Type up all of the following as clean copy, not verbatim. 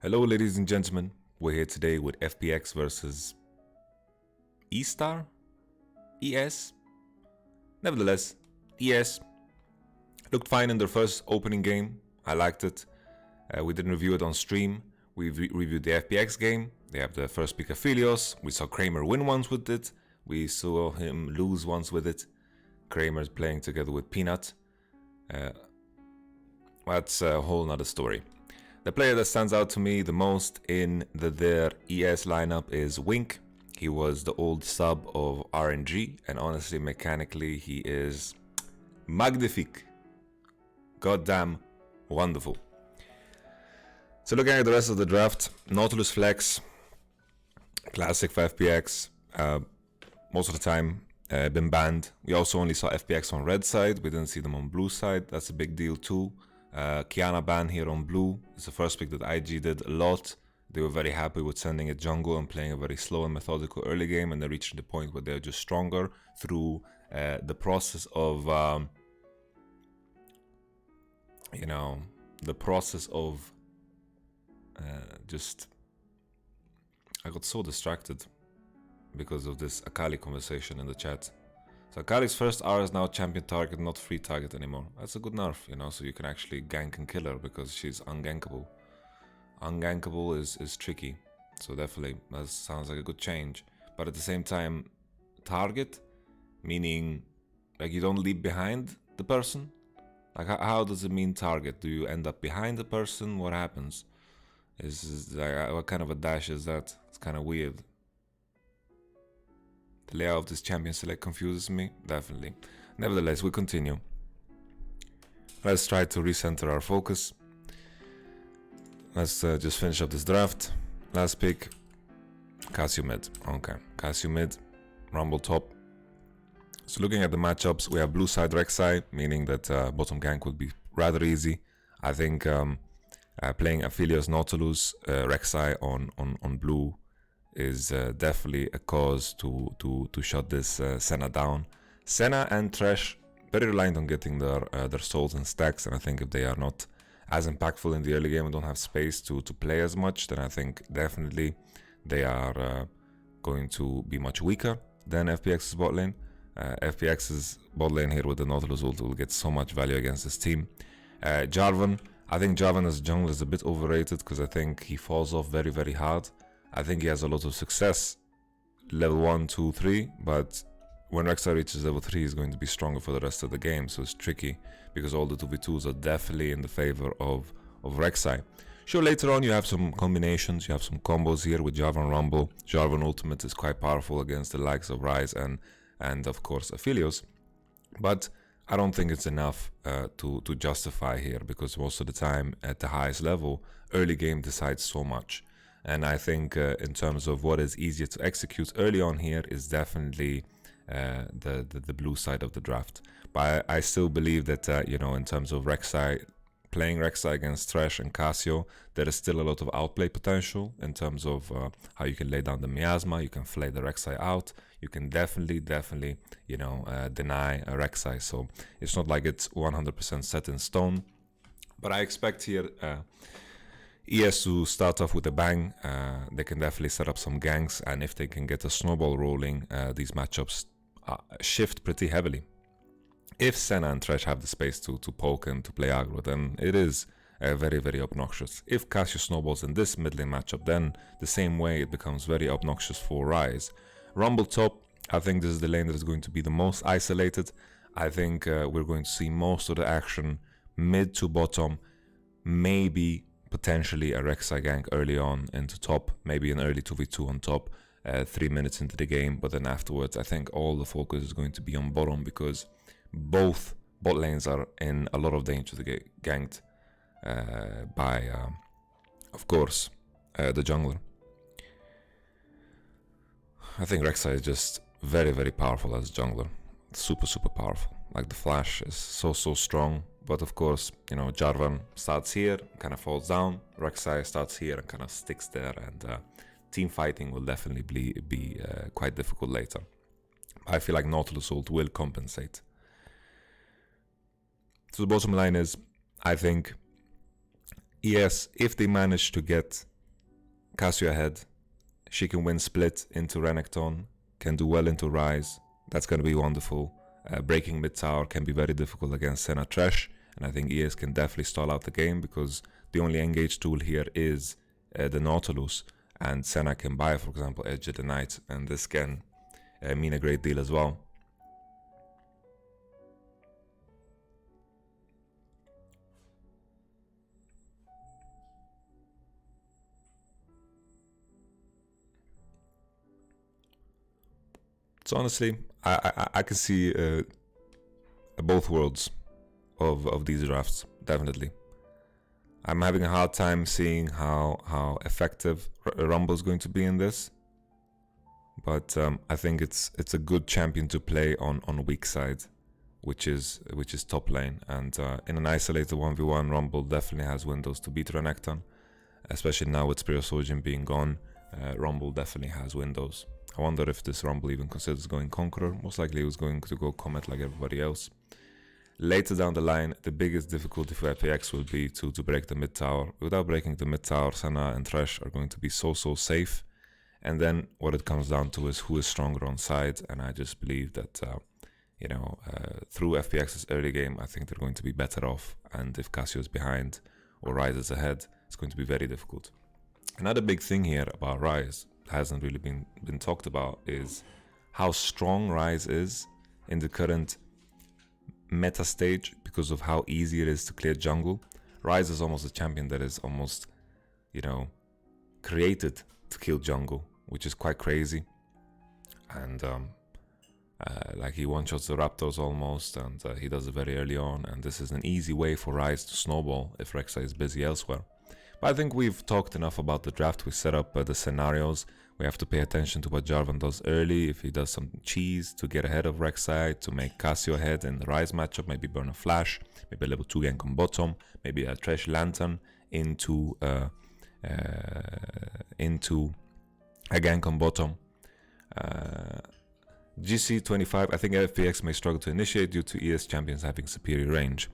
Hello ladies and gentlemen, we're here today with FPX versus E-Star? ES? Nevertheless, ES looked fine in their first opening game. I liked it. We didn't review it on stream. We reviewed the FPX game. They have the first pick Aphelios. We saw Kramer win once with it. We saw him lose once with it. Kramer's playing together with Peanut. That's a whole nother story. The player that stands out to me the most in their ES lineup is Wink. He was the old sub of RNG, and honestly, mechanically, he is magnifique. Goddamn wonderful. So looking at the rest of the draft, Nautilus Flex, classic for FPX, most of the time been banned. We also only saw FPX on red side, we didn't see them on blue side. That's a big deal too. Kiana ban here on blue. It's the first pick that IG did a lot. They were very happy with sending it jungle and playing a very slow and methodical early game, and they're reaching the point where they're just stronger through the process of just I got so distracted because of this Akali conversation in the chat. So Akali's first R is now champion target, not free target anymore. That's a good nerf, so you can actually gank and kill her because she's ungankable. Ungankable is tricky, so definitely that sounds like a good change. But at the same time, target, meaning like you don't leave behind the person? Like how does it mean target? Do you end up behind the person? What happens? Is like, what kind of a dash is that? It's kind of weird. The layout of this champion select confuses me, definitely. Nevertheless, we continue. Let's try to recenter our focus. Let's just finish up this draft. Last pick, Cassio mid. Okay, Cassio mid, Rumble top. So looking at the matchups, we have blue side Rek'Sai, meaning that bottom gank would be rather easy. I think playing Aphelios Nautilus, Rek'Sai on blue is definitely a cause to shut this Senna down. Senna and Thresh very reliant on getting their souls and stacks, and I think if they are not as impactful in the early game and don't have space to play as much, then I think definitely they are going to be much weaker than FPX's bot lane. FPX's bot lane here with the Nautilus ult will get so much value against this team. Jarvan, I think Jarvan as jungle is a bit overrated because I think he falls off very, very hard. I think he has a lot of success level 1, 2, 3, but when Rek'Sai reaches level 3 he's going to be stronger for the rest of the game, so it's tricky because all the 2v2s are definitely in the favor of Rek'Sai. Sure, later on you have some combinations, you have some combos here with Jarvan Rumble. Jarvan ultimate is quite powerful against the likes of Ryze and of course Aphelios, but I don't think it's enough to justify here because most of the time at the highest level early game decides so much. And I think in terms of what is easier to execute early on here is definitely the blue side of the draft. But I still believe that, in terms of Rek'Sai, playing Rek'Sai against Thresh and Cassio, there is still a lot of outplay potential in terms of how you can lay down the miasma, you can flay the Rek'Sai out, you can definitely, deny a Rek'Sai. So it's not like it's 100% set in stone. But I expect here ES to start off with a bang. They can definitely set up some ganks, and if they can get a snowball rolling, these matchups shift pretty heavily. If Senna and Thresh have the space to poke and to play aggro, then it is very, very obnoxious. If Cassio snowballs in this mid lane matchup, then the same way it becomes very obnoxious for Ryze. Rumble top, I think this is the lane that is going to be the most isolated. I think we're going to see most of the action mid to bottom, maybe potentially a Rek'Sai gank early on into top, maybe an early 2v2 on top 3 minutes into the game, but then afterwards I think all the focus is going to be on bottom because both bot lanes are in a lot of danger to get ganked by of course the jungler. I think Rek'Sai is just very, very powerful as a jungler, super powerful. Like the flash is so strong. But of course, Jarvan starts here, kind of falls down. Rek'Sai starts here and kind of sticks there, and team fighting will definitely be quite difficult later. I feel like Nautilus ult will compensate. So the bottom line is, I think, yes, if they manage to get Casio ahead. She can win split into Renekton, can do well into Rise. That's going to be wonderful. Breaking mid tower can be very difficult against Senna Trash, and I think ES can definitely stall out the game because the only engage tool here is the Nautilus, and Senna can buy, for example, Edge of the Knight, and this can mean a great deal as well. So honestly, I can see both worlds of these drafts, definitely. I'm having a hard time seeing how effective Rumble is going to be in this, but I think it's a good champion to play on weak side, which is top lane, and in an isolated 1v1, Rumble definitely has windows to beat Renekton, especially now with Spirit Surgeon being gone. Rumble definitely has windows. I wonder if this Rumble even considers going Conqueror. Most likely he was going to go Comet like everybody else. Later down the line, the biggest difficulty for FPX will be to break the mid tower. Without breaking the mid tower, Senna and Thresh are going to be so safe. And then what it comes down to is who is stronger on side. And I just believe that, through FPX's early game, I think they're going to be better off. And if Casio is behind or Rise is ahead, it's going to be very difficult. Another big thing here about Rise hasn't really been talked about is how strong Rise is in the current meta stage because of how easy it is to clear jungle. Rise is almost a champion that is almost, created to kill jungle, which is quite crazy. And like he one-shots the Raptors almost, and he does it very early on, and this is an easy way for Rise to snowball if Rek'Sai is busy elsewhere. But I think we've talked enough about the draft. We set up the scenarios. We have to pay attention to what Jarvan does early. If he does some cheese to get ahead of Rek'Sai, to make Casio ahead in the Rise matchup, maybe burn a flash, maybe a level 2 gank on bottom, maybe a Thresh Lantern into a gank on bottom. GC25, I think FPX may struggle to initiate due to ES champions having superior range.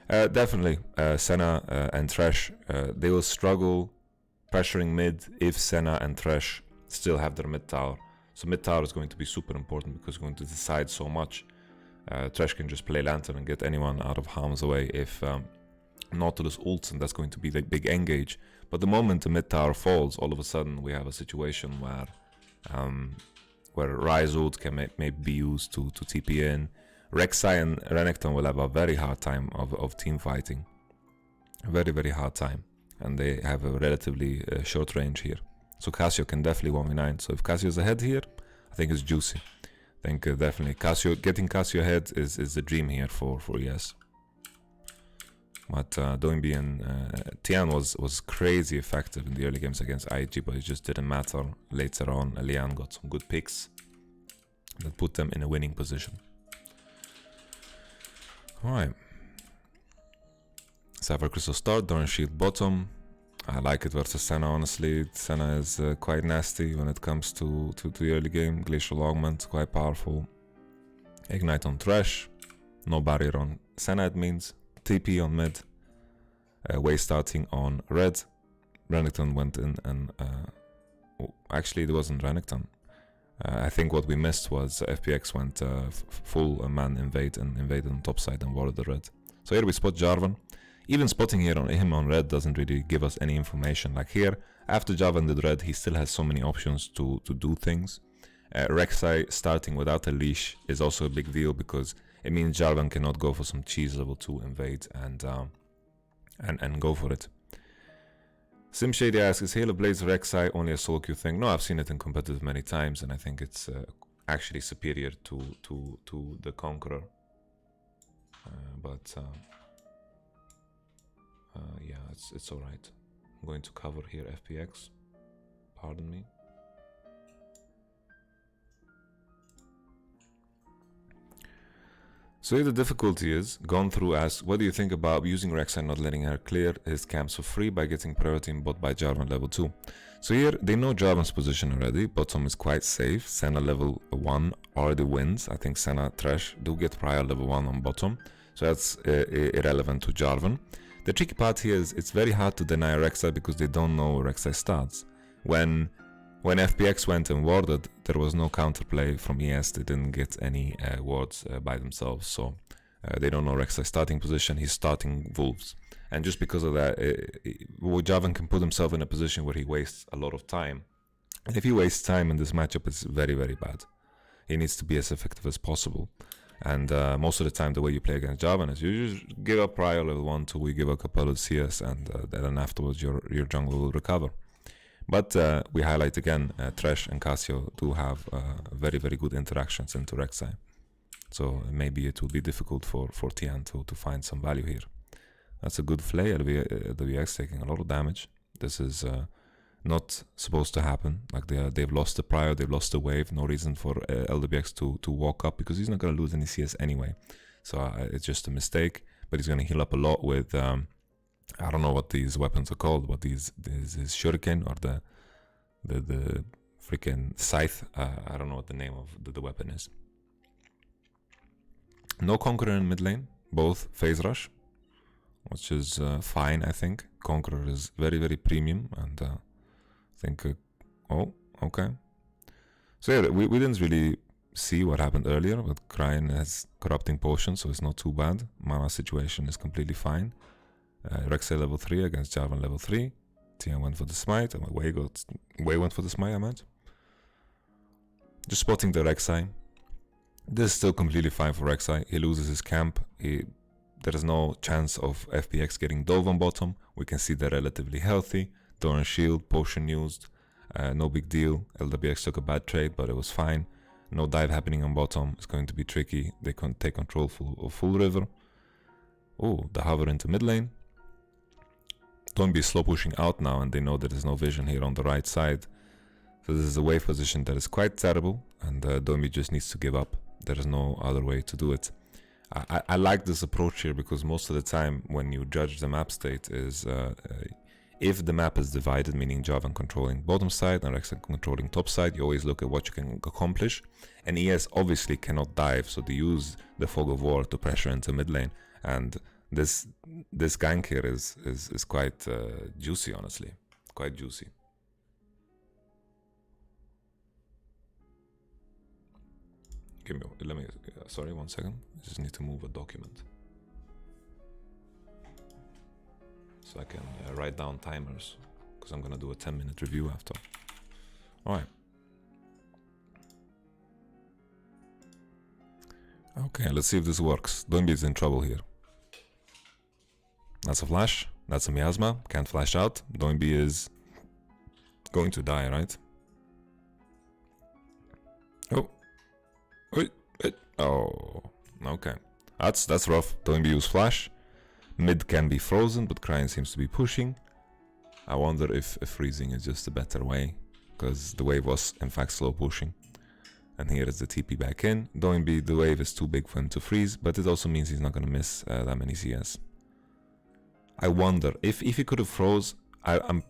Definitely, Senna and Thresh, they will struggle pressuring mid if Senna and Thresh still have their mid tower. So mid tower is going to be super important because it's going to decide so much. Thresh can just play Lantern and get anyone out of harm's way if Nautilus ults, and that's going to be the big engage. But the moment the mid tower falls, all of a sudden we have a situation where Rise ult can maybe be used to TP in. Rek'Sai and Renekton will have a very hard time of team fighting. Very, very hard time. And they have a relatively short range here. So Casio can definitely 1v9. So if Casio is ahead here, I think it's juicy. I think definitely getting Casio ahead is the dream here for ES. But Doinbi and Tian was crazy effective in the early games against IG, but it just didn't matter. Later on, Lian got some good picks that put them in a winning position. Alright. Sapphire Crystal start, Dawn Shield bottom. I like it versus Senna, honestly. Senna is quite nasty when it comes to the early game. Glacial Augment, quite powerful. Ignite on Thresh. No barrier on Senna, it means. TP on mid. Way starting on red. Renekton went in and... actually, it wasn't Renekton. I think what we missed was FPX went full man invade and invaded on top side and warded the red. So here we spot Jarvan. Even spotting here on him on red doesn't really give us any information. Like here, after Jarvan did red, he still has so many options to do things. Rek'Sai starting without a leash is also a big deal because it means Jarvan cannot go for some cheese level 2 invade and go for it. SimShady asks, is Halo Blaze Rek'Sai only a solo queue thing? No, I've seen it in competitive many times, and I think it's actually superior to the Conqueror. Yeah, it's alright. I'm going to cover here FPX. Pardon me. So here the difficulty is, gone through asks, what do you think about using Rek'Sai not letting her clear his camps for free by getting priority in bot by Jarvan level 2? So here, they know Jarvan's position already, bottom is quite safe, Senna level 1 already wins, I think Senna Thresh do get prior level 1 on bottom, so that's irrelevant to Jarvan. The tricky part here is, it's very hard to deny Rek'Sai because they don't know where Rek'Sai starts. When FPX went and warded, there was no counterplay from ES. They didn't get any wards by themselves, so they don't know Rek'Sai's starting position. He's starting Wolves, and just because of that, Javan can put himself in a position where he wastes a lot of time. And if he wastes time in this matchup, it's very, very bad. He needs to be as effective as possible. And most of the time, the way you play against Javan is you just give up prior level 1, 2, we give a couple of CS, and then afterwards your jungle will recover. But we highlight again, Thresh and Cassio do have very, very good interactions into Rek'Sai. So maybe it will be difficult for Tian to find some value here. That's a good play. LWX taking a lot of damage. This is not supposed to happen. Like they've lost the prior, they've lost the wave. No reason for LWX to walk up, because he's not going to lose any CS anyway. So it's just a mistake. But he's going to heal up a lot with I don't know what these weapons are called, but his shuriken or the freaking scythe. I don't know what the name of the weapon is. No Conqueror in mid lane, both phase rush, which is fine, I think. Conqueror is very, very premium, and I think, oh, okay. So yeah, we didn't really see what happened earlier, but Cryin has corrupting potion, so it's not too bad. Mana situation is completely fine. Rek'Sai level 3 against Javan level 3. Tian went for the smite, and Wei went for the smite, I meant. Just spotting the Rek'Sai. This is still completely fine for Rek'Sai. He loses his camp. There is no chance of FPX getting dove on bottom. We can see they're relatively healthy. Thorn shield, potion used. No big deal. LWX took a bad trade, but it was fine. No dive happening on bottom. It's going to be tricky. They can take control of full river. Oh, the hover into mid lane. Don't be slow pushing out now, and they know that there's no vision here on the right side. So this is a wave position that is quite terrible, and Domi just needs to give up. There is no other way to do it. I like this approach here, because most of the time when you judge the map state is if the map is divided, meaning Javan controlling bottom side and Rek'Sai controlling top side, you always look at what you can accomplish. And ES obviously cannot dive, so they use the Fog of War to pressure into mid lane. And this gank here is quite juicy, honestly. Quite juicy. Let me, sorry, 1 second. I just need to move a document, so I can write down timers, because I'm gonna do a 10-minute review after. Alright. Okay, let's see if this works. Doinbi is in trouble here. That's a flash. That's a miasma. Can't flash out. Doinbi is going to die, right? Oh. Wait. Oh. Okay. That's rough. Doinbi use flash. Mid can be frozen, but Cryin seems to be pushing. I wonder if freezing is just a better way, because the wave was in fact slow pushing. And here is the TP back in. Doinbi, the wave is too big for him to freeze, but it also means he's not gonna miss that many CS. I wonder if he could have froze. I'm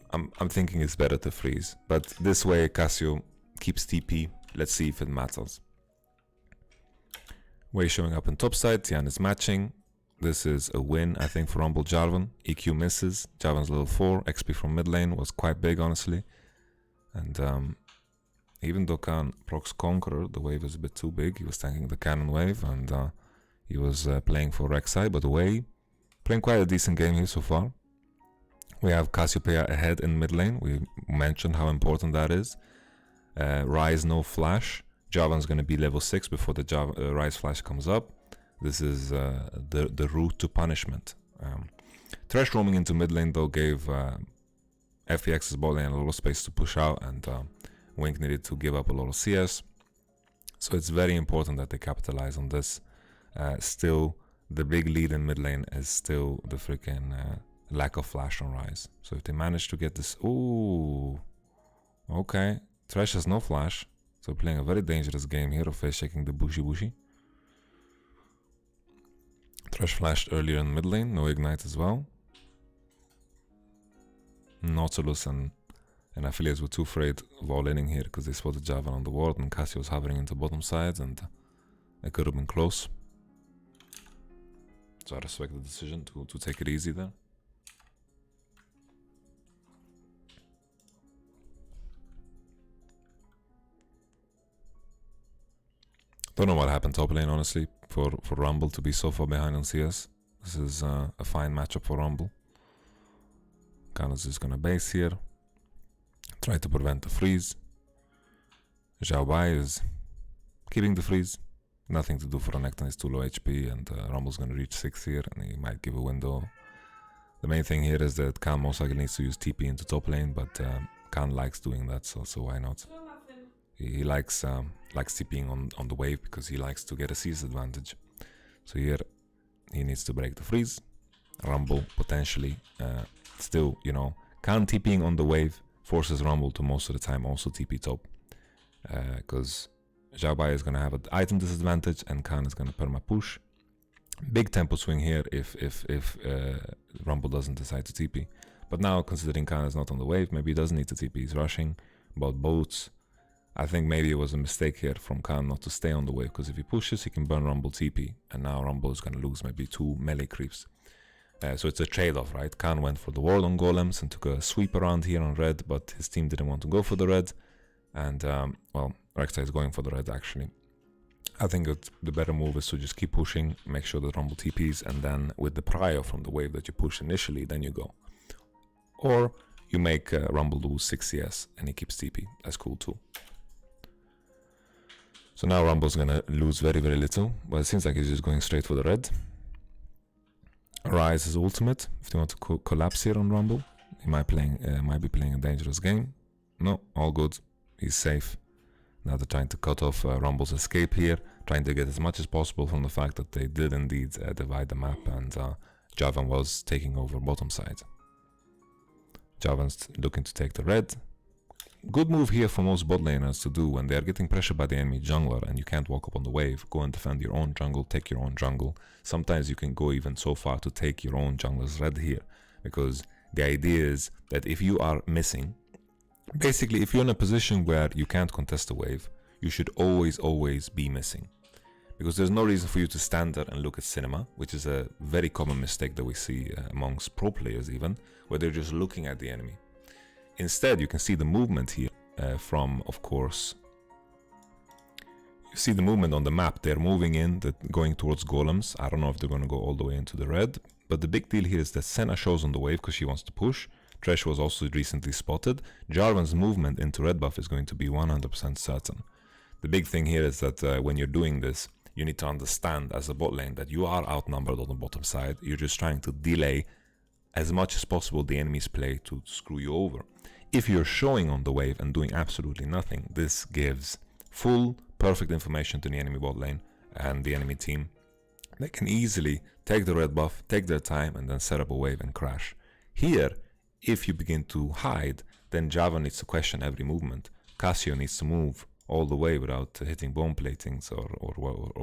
thinking it's better to freeze, but this way Cassio keeps TP. Let's see if it matters. Wei showing up on top side. Tian is matching. This is a win, I think, for Rumble Jarvan. EQ misses. Jarvan's level 4. XP from mid lane was quite big, honestly. And even though Khan procs Conqueror, the wave is a bit too big. He was tanking the cannon wave, and he was playing for Rek'Sai, but Wei playing quite a decent game here so far. We have Cassiopeia ahead in mid lane. We mentioned how important that is. Rise no flash. Jarvan's going to be level 6 before the Rise flash comes up. This is the route to punishment. Thresh roaming into mid lane though gave FPX's bot lane a lot of space to push out, and Wink needed to give up a lot of CS. So it's very important that they capitalize on this. Still, the big lead in mid lane is still the freaking lack of flash on Rise. So if they manage to get this... Ooh! Okay. Thresh has no flash. So playing a very dangerous game here of face checking the Bushi. Thresh flashed earlier in mid lane, no ignite as well. Nautilus and Affiliates were too afraid of all-inning here because they spotted Javan on the ward, and Cassio was hovering into bottom sides, and it could have been close. So I respect the decision to take it easy there. Don't know what happened top lane, honestly, for Rumble to be so far behind on CS. This is a fine matchup for Rumble. Khan is just gonna base here. Try to prevent the freeze. Zhao Bai is keeping the freeze. Nothing to do for Renekton, he's too low HP, and Rumble's gonna reach 6 here, and he might give a window. The main thing here is that Khan most likely needs to use TP into top lane, but Khan likes doing that, so why not? He likes TPing on the wave because he likes to get a CS advantage. So here he needs to break the freeze. Rumble potentially still, you know, Khan TPing on the wave forces Rumble to most of the time also TP top, because Zhao Bai is gonna have an item disadvantage and Khan is gonna perma push. Big tempo swing here if Rumble doesn't decide to TP. But now, considering Khan is not on the wave, maybe he doesn't need to TP, he's rushing. About boats, I think maybe it was a mistake here from Khan not to stay on the wave, because if he pushes, he can burn Rumble TP, and now Rumble is gonna lose maybe 2 melee creeps. So it's a trade-off, right? Khan went for the ward on golems and took a sweep around here on red, but his team didn't want to go for the red. And, well, Rek'Sai is going for the red, actually. I think the better move is to just keep pushing, make sure that Rumble TPs, and then with the prio from the wave that you push initially, then you go. Or you make Rumble lose 6 CS and he keeps TP. That's cool too. So now Rumble's gonna lose very, very little, but it seems like he's just going straight for the red. Rise is ultimate. If you want to collapse here on Rumble, he might be playing a dangerous game. No, all good. He's safe. Now they're trying to cut off Rumble's escape here, trying to get as much as possible from the fact that they did indeed divide the map, and Javan was taking over bottom side. Javan's looking to take the red. Good move here for most bot laners to do when they are getting pressured by the enemy jungler and you can't walk up on the wave. Go and defend your own jungle, take your own jungle. Sometimes you can go even so far to take your own jungler's red here, because the idea is that if you are missing, basically if you're in a position where you can't contest the wave, you should always be missing. Because there's no reason for you to stand there and look at cinema, which is a very common mistake that we see amongst pro players even, where they're just looking at the enemy. Instead, you can see the movement here from, of course, you see the movement on the map. They're moving in, going towards golems. I don't know if they're going to go all the way into the red, but the big deal here is that Senna shows on the wave because she wants to push. Thresh was also recently spotted. Jarvan's movement into red buff is going to be 100% certain. The big thing here is that when you're doing this, you need to understand as a bot lane that you are outnumbered on the bottom side. You're just trying to delay as much as possible the enemy's play to screw you over. If you're showing on the wave and doing absolutely nothing, this gives full, perfect information to the enemy bot lane and the enemy team. They can easily take the red buff, take their time, and then set up a wave and crash. Here, if you begin to hide, then Java needs to question every movement. Cassio needs to move all the way without hitting bone platings or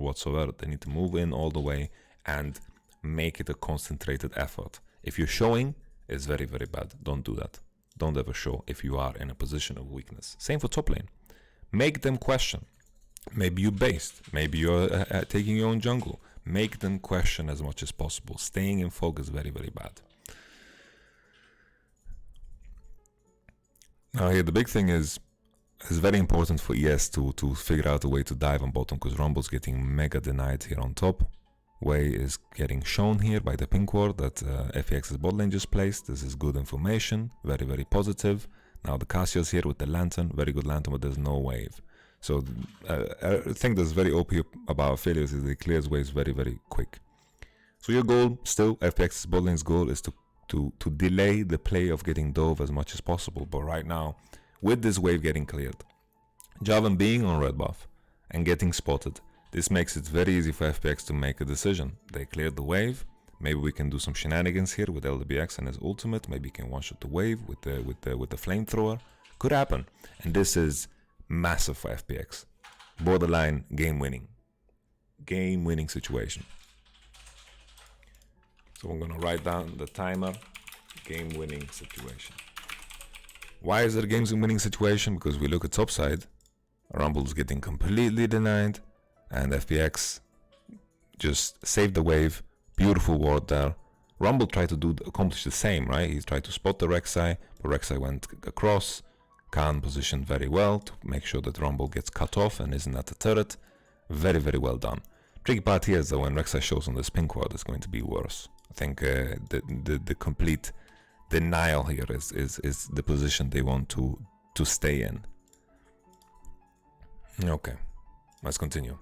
whatsoever. They need to move in all the way and make it a concentrated effort. If you're showing, it's very, very bad. Don't do that. Don't ever show if you are in a position of weakness. Same for top lane. Make them question. Maybe you based. Maybe you're taking your own jungle. Make them question as much as possible. Staying in focus is very, very bad. Now here, the big thing is, it's very important for ES to figure out a way to dive on bottom, because Rumble's getting mega denied here on top. Way is getting shown here by the pink ward that FPX's bot lane just placed. This is good information, very, very positive. Now the Cassio's here with the lantern, very good lantern, but there's no wave. So I think that's very OP about Aphelios is he clears waves very, very quick. So your goal, still, FPX's bot lane's goal is to delay the play of getting dove as much as possible. But right now, with this wave getting cleared, Javan being on red buff and getting spotted, this makes it very easy for FPX to make a decision. They cleared the wave. Maybe we can do some shenanigans here with LDBX and his ultimate. Maybe he can one-shot the wave with the flamethrower. Could happen. And this is massive for FPX. Borderline game-winning situation. So I'm gonna write down the timer. Game-winning situation. Why is it a game-winning situation? Because we look at top side. Rumble's getting completely denied. And FPX just saved the wave. Beautiful ward there. Rumble tried to accomplish the same, right? He tried to spot the Rek'Sai, but Rek'Sai went across. Khan positioned very well to make sure that Rumble gets cut off and isn't at the turret. Very, very well done. Tricky part here is that when Rek'Sai shows on this pink ward, it's going to be worse. I think the complete denial here is the position they want to stay in. Okay, let's continue.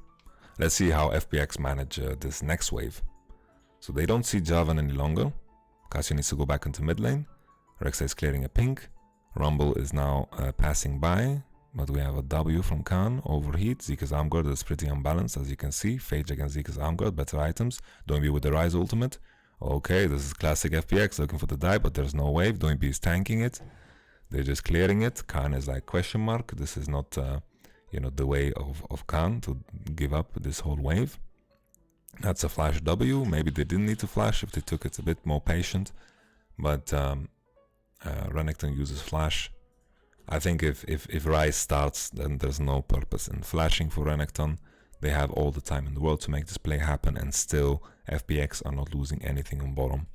Let's see how FPX manage this next wave. So they don't see Jarvan any longer. Cassio needs to go back into mid lane. Rek'Sai is clearing a pink. Rumble is now passing by, but we have a W from Khan. Overheat. Zika's arm guard is pretty unbalanced, as you can see. Phage against Zika's arm guard. Better items. Don't be with the Rise ultimate. Okay, this is classic FPX looking for the dive, but there's no wave. Don't be is tanking it. They're just clearing it. Khan is like question mark. This is not the way of Khan to give up this whole wave. That's a flash W. Maybe they didn't need to flash if they took it a bit more patient. But Renekton uses flash. I think if Rise starts, then there's no purpose in flashing for Renekton. They have all the time in the world to make this play happen, and still FPX are not losing anything on bottom.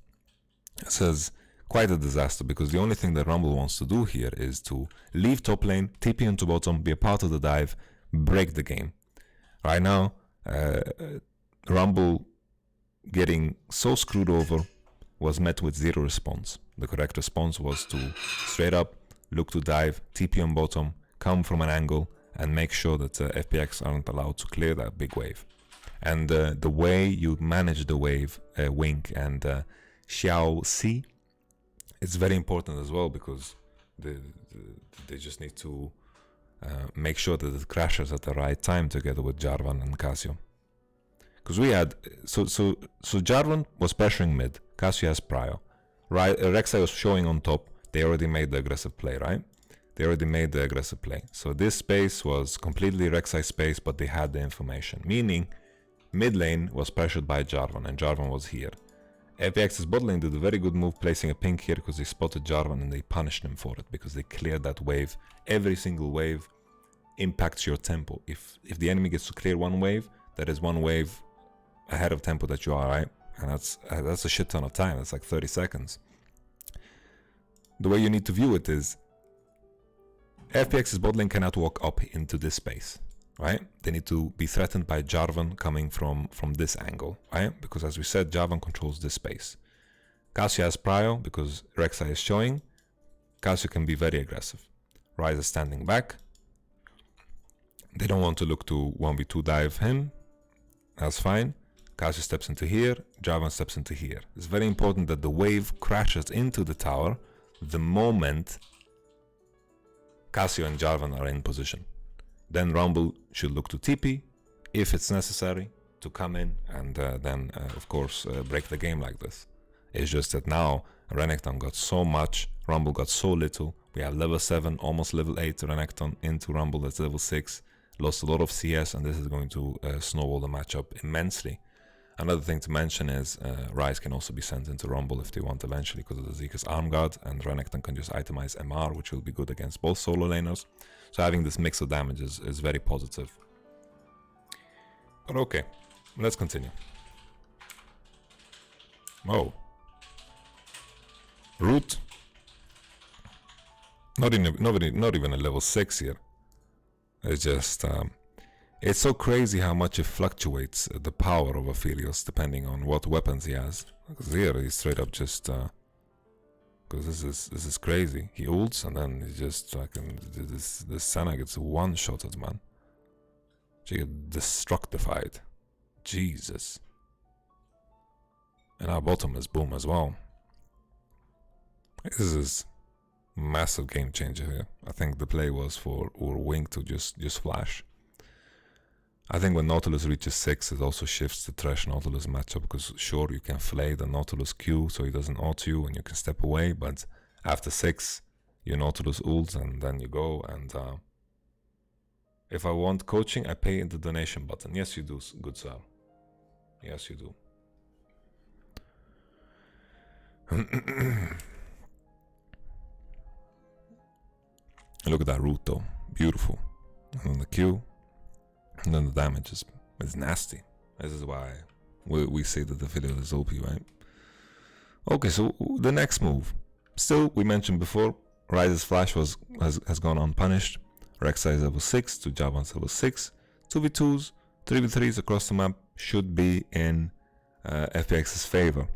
This is quite a disaster, because the only thing that Rumble wants to do here is to leave top lane, TP into bottom, be a part of the dive, break the game. Right now, Rumble getting so screwed over was met with zero response. The correct response was to straight up look to dive, TP on bottom, come from an angle, and make sure that FPX aren't allowed to clear that big wave. And the way you manage the wave, Wink and Xiao C, it's very important as well, because they just need to make sure that it crashes at the right time together with Jarvan and Cassio. Because we had so Jarvan was pressuring mid, Cassio has prio, right? Rek'Sai was showing on top. They already made the aggressive play, right? They already made the aggressive play. So this space was completely Rek'Sai space, but they had the information, meaning mid lane was pressured by Jarvan, and Jarvan was here. FPX's bot lane did a very good move placing a pink here, because they spotted Jarvan and they punished him for it, because they cleared that wave. Every single wave impacts your tempo. If the enemy gets to clear one wave, that is one wave ahead of tempo that you are, right? And that's a shit ton of time. That's like 30 seconds. The way you need to view it is FPX's bot lane cannot walk up into this space, right? They need to be threatened by Jarvan coming from this angle, right? Because as we said, Jarvan controls this space. Cassio has prio because Rek'Sai is showing. Cassio can be very aggressive. Ryze is standing back. They don't want to look to 1v2 dive him. That's fine. Cassio steps into here, Jarvan steps into here. It's very important that the wave crashes into the tower the moment Cassio and Jarvan are in position. Then Rumble should look to TP, if it's necessary, to come in and then, of course, break the game like this. It's just that now Renekton got so much, Rumble got so little. We have level 7, almost level 8 Renekton into Rumble that's level 6. Lost a lot of CS, and this is going to snowball the matchup immensely. Another thing to mention is Ryze can also be sent into Rumble if they want eventually, because of the Zika's arm guard, and Renekton can just itemize MR, which will be good against both solo laners. So having this mix of damage is very positive. But okay, let's continue. Oh. Root. Not even a level 6 here. It's just... it's so crazy how much it fluctuates the power of Aphelios depending on what weapons he has. Because here he's straight up just because this is crazy. He ults and then he just fucking this Senna gets one-shotted, man. She get destructified. Jesus. And our bottom is boom as well. This is massive game changer here. I think the play was for Wing to just flash. I think when Nautilus reaches 6, it also shifts the Thresh Nautilus matchup, because sure, you can flay the Nautilus Q so he doesn't auto you and you can step away, but after 6, your Nautilus ults and then you go. And if I want coaching, I pay in the donation button. Yes, you do, good sir. Yes, you do. Look at that root though, beautiful. And then the Q. And then the damage is nasty. This is why we say that the video is OP, right? Okay, so the next move. Still, we mentioned before, Ryze's flash has gone unpunished. Rek'Sai is level 6 to Jarvan's level 6. 2v2s, 3v3s across the map should be in FPX's favor.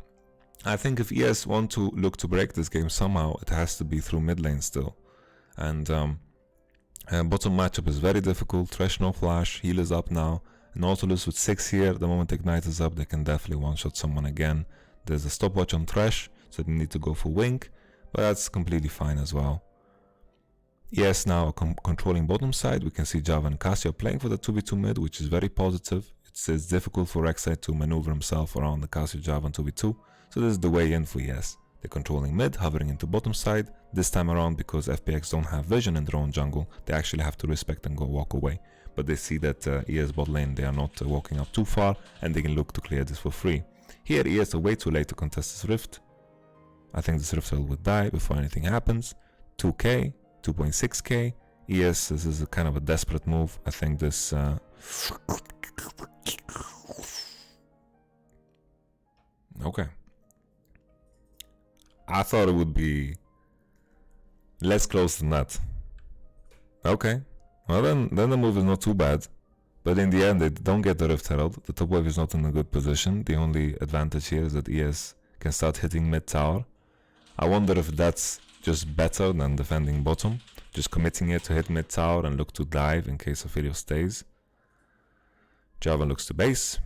I think if ES want to look to break this game somehow, it has to be through mid lane still. And bottom matchup is very difficult. Thresh no flash, heal is up now. Nautilus with 6 here, the moment Ignite is up, they can definitely one-shot someone again. There's a stopwatch on Thresh, so they need to go for Wink, but that's completely fine as well. ES now controlling bottom side. We can see Java and Casio playing for the 2v2 mid, which is very positive. It's difficult for Rek'Sai to maneuver himself around the Casio Java and 2v2, so this is the way in for ES. They're controlling mid, hovering into bottom side. This time around, because FPX don't have vision in their own jungle, they actually have to respect and go walk away. But they see that ES bot lane, they are not walking up too far, and they can look to clear this for free. Here, ES are way too late to contest this rift. I think this rift would die before anything happens. 2k, 2.6k. ES, this is a kind of a desperate move. I think this... Okay. I thought it would be less close than that. Okay. Well then the move is not too bad. But in the end, they don't get the Rift Herald. The top wave is not in a good position. The only advantage here is that ES can start hitting mid tower. I wonder if that's just better than defending bottom. Just committing here to hit mid tower and look to dive in case Aphelios stays. Java looks to base.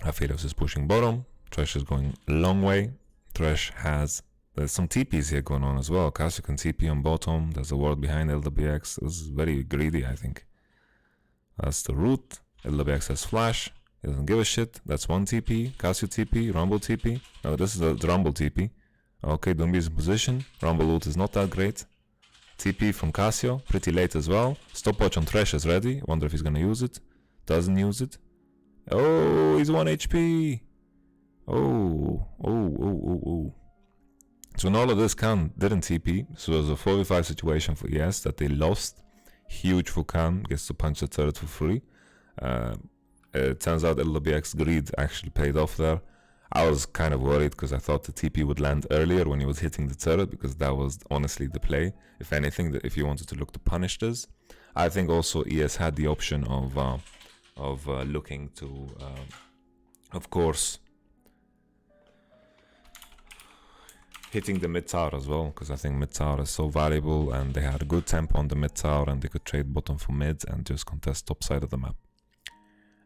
Aphelios is pushing bottom. Thresh is going a long way. Thresh has... There's some TPs here going on as well. Casio can TP on bottom. There's a ward behind LWX. This is very greedy, I think. That's the root. LWX has flash. He doesn't give a shit. That's one TP. Casio TP. Rumble TP. No, this is the Rumble TP. Okay, Dumbi is in position. Rumble ult is not that great. TP from Casio. Pretty late as well. Stopwatch on Thresh is ready. Wonder if he's gonna use it. Doesn't use it. Oh, he's 1 HP. Oh. So in all of this, Khan didn't TP. So it was a 4v5 situation for ES that they lost. Huge for Khan, gets to punch the turret for free. It turns out LWX greed actually paid off there. I was kind of worried because I thought the TP would land earlier when he was hitting the turret, because that was honestly the play. If anything, if you wanted to look to punish this. I think also ES had the option of looking to, of course, hitting the mid tower as well, because I think mid tower is so valuable, and they had a good tempo on the mid tower, and they could trade bottom for mid and just contest top side of the map.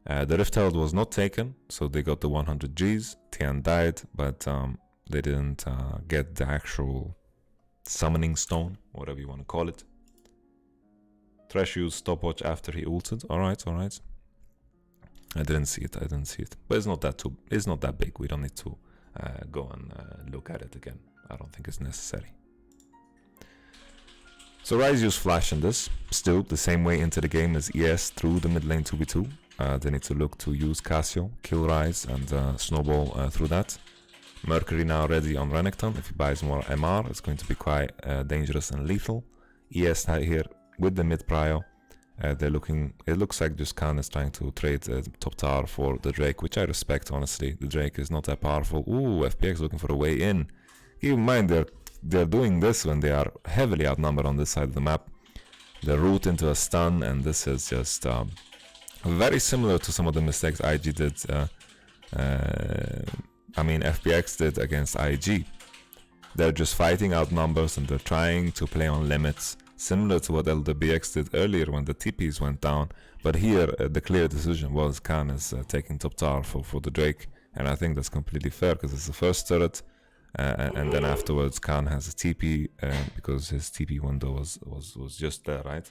The Rift Herald was not taken, so they got the 100 Gs. Tian died, but they didn't get the actual summoning stone, whatever you want to call it. Thresh used stopwatch after he ulted. Alright. I didn't see it, but it's not that big. We don't need to go and look at it again. I don't think it's necessary. So Ryze used flash in this, still the same way into the game as ES through the mid lane 2v2. They need to look to use Casio, kill Ryze, and snowball through that. Mercury now ready on Renekton. If he buys more MR, it's going to be quite dangerous and lethal. ES here with the mid prio. They're looking. It looks like just Khan is trying to trade top tower for the Drake, which I respect, honestly. The Drake is not that powerful. Ooh, FPX looking for a way in. Keep in mind they're doing this when they are heavily outnumbered on this side of the map. They root into a stun, and this is just very similar to some of the mistakes IG did. FPX did against IG. They're just fighting out numbers, and they're trying to play on limits, similar to what LWX did earlier when the TPs went down. But here, the clear decision was Khan is taking top tower for the Drake, and I think that's completely fair because it's the first turret, and then afterwards Khan has a TP because his TP window was just there, right?